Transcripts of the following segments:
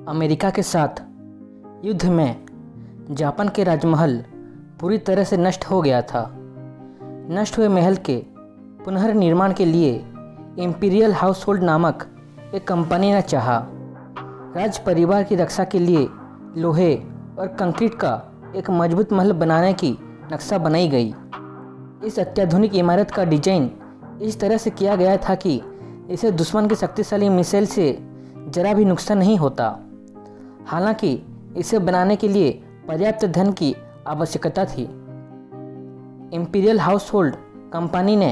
America के साथ युद्ध में जापान के राजमहल पूरी तरह से नष्ट हो गया था। नष्ट हुए महल के पुनर्निर्माण के लिए इंपीरियल हाउसहोल्ड नामक एक कंपनी ने चाहा। राज परिवार की रक्षा के लिए लोहे और कंक्रीट का एक मजबूत महल बनाने की नक्शा बनाई गई। इस अत्याधुनिक इमारत का डिजाइन इस तरह से किया गया था कि इसे दुश्मन की शक्तिशाली मिसाइल से जरा भी नुकसान नहीं होता। हालांकि इसे बनाने के लिए पर्याप्त धन की आवश्यकता थी। इंपीरियल हाउसहोल्ड कंपनी ने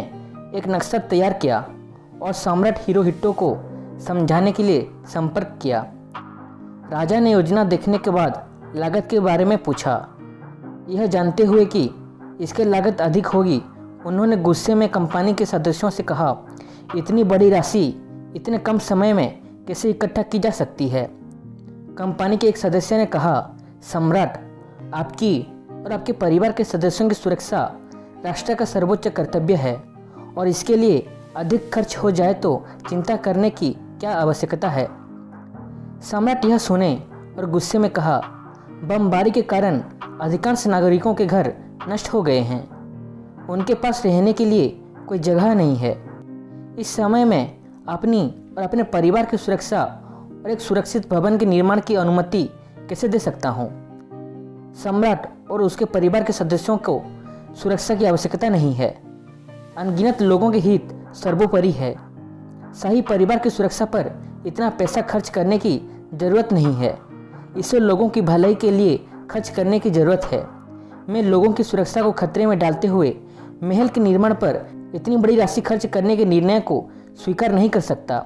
एक नक्शा तैयार किया और सम्राट हिरोहितो को समझाने के लिए संपर्क किया। राजा ने योजना देखने के बाद लागत के बारे में पूछा। यह जानते हुए कि इसकी लागत अधिक होगी, उन्होंने गुस्से में कंपनी के सदस्यों से कहा, इतनी बड़ी राशि इतने कम समय में कैसे इकट्ठा की जा सकती है। कंपनी के एक सदस्य ने कहा, सम्राट, आपकी और आपके परिवार के सदस्यों की सुरक्षा राष्ट्र का सर्वोच्च कर्तव्य है और इसके लिए अधिक खर्च हो जाए तो चिंता करने की क्या आवश्यकता है। सम्राट यह सुने और गुस्से में कहा, बमबारी के कारण अधिकांश नागरिकों के घर नष्ट हो गए हैं। उनके पास रहने के लिए कोई जगह नहीं है। इस समय में अपनी और अपने परिवार की सुरक्षा और एक सुरक्षित भवन के निर्माण की अनुमति कैसे दे सकता हूँ। सम्राट और उसके परिवार के सदस्यों को सुरक्षा की आवश्यकता नहीं है। अनगिनत लोगों के हित सर्वोपरि है। शाही परिवार की सुरक्षा पर इतना पैसा खर्च करने की जरूरत नहीं है। इसे लोगों की भलाई के लिए खर्च करने की जरूरत है। मैं लोगों की सुरक्षा को खतरे में डालते हुए महल के निर्माण पर इतनी बड़ी राशि खर्च करने के निर्णय को स्वीकार नहीं कर सकता।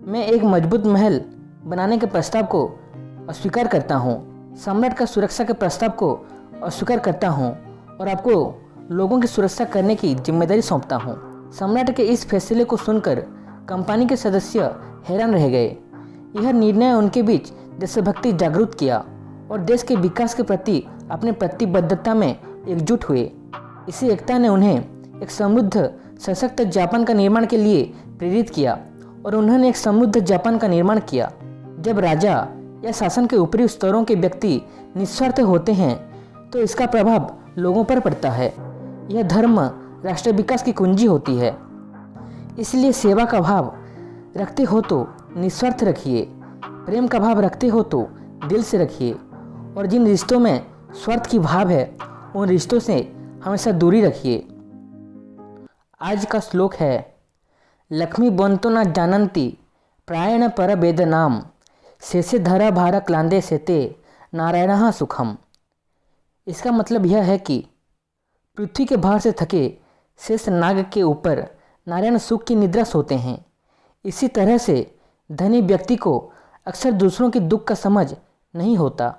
मैं एक मजबूत महल बनाने के प्रस्ताव को अस्वीकार करता हूँ। सम्राट का सुरक्षा के प्रस्ताव को अस्वीकार करता हूँ और आपको लोगों की सुरक्षा करने की जिम्मेदारी सौंपता हूँ। सम्राट के इस फैसले को सुनकर कंपनी के सदस्य हैरान रह गए। यह निर्णय उनके बीच देशभक्ति जागरूक किया और देश के विकास के प्रति अपनी प्रतिबद्धता में एकजुट हुए। इसी एकता ने उन्हें एक समृद्ध सशक्त जापान का निर्माण के लिए प्रेरित किया और उन्होंने एक समृद्ध जापान का निर्माण किया। जब राजा या शासन के ऊपरी स्तरों के व्यक्ति निस्वार्थ होते हैं तो इसका प्रभाव लोगों पर पड़ता है। यह धर्म राष्ट्र विकास की कुंजी होती है। इसलिए सेवा का भाव रखते हो तो निस्वार्थ रखिए, प्रेम का भाव रखते हो तो दिल से रखिए और जिन रिश्तों में स्वार्थ की भाव है उन रिश्तों से हमेशा दूरी रखिए। आज का श्लोक है, लक्ष्मी बंतो न जानन्ति प्रायण पर वेदनाम शेषे धरा भार क्लांदे सेते नारायण सुखम। इसका मतलब यह है कि पृथ्वी के भार से थके शेष नाग के ऊपर नारायण सुख की निद्रा सोते हैं। इसी तरह से धनी व्यक्ति को अक्सर दूसरों के दुख का समझ नहीं होता।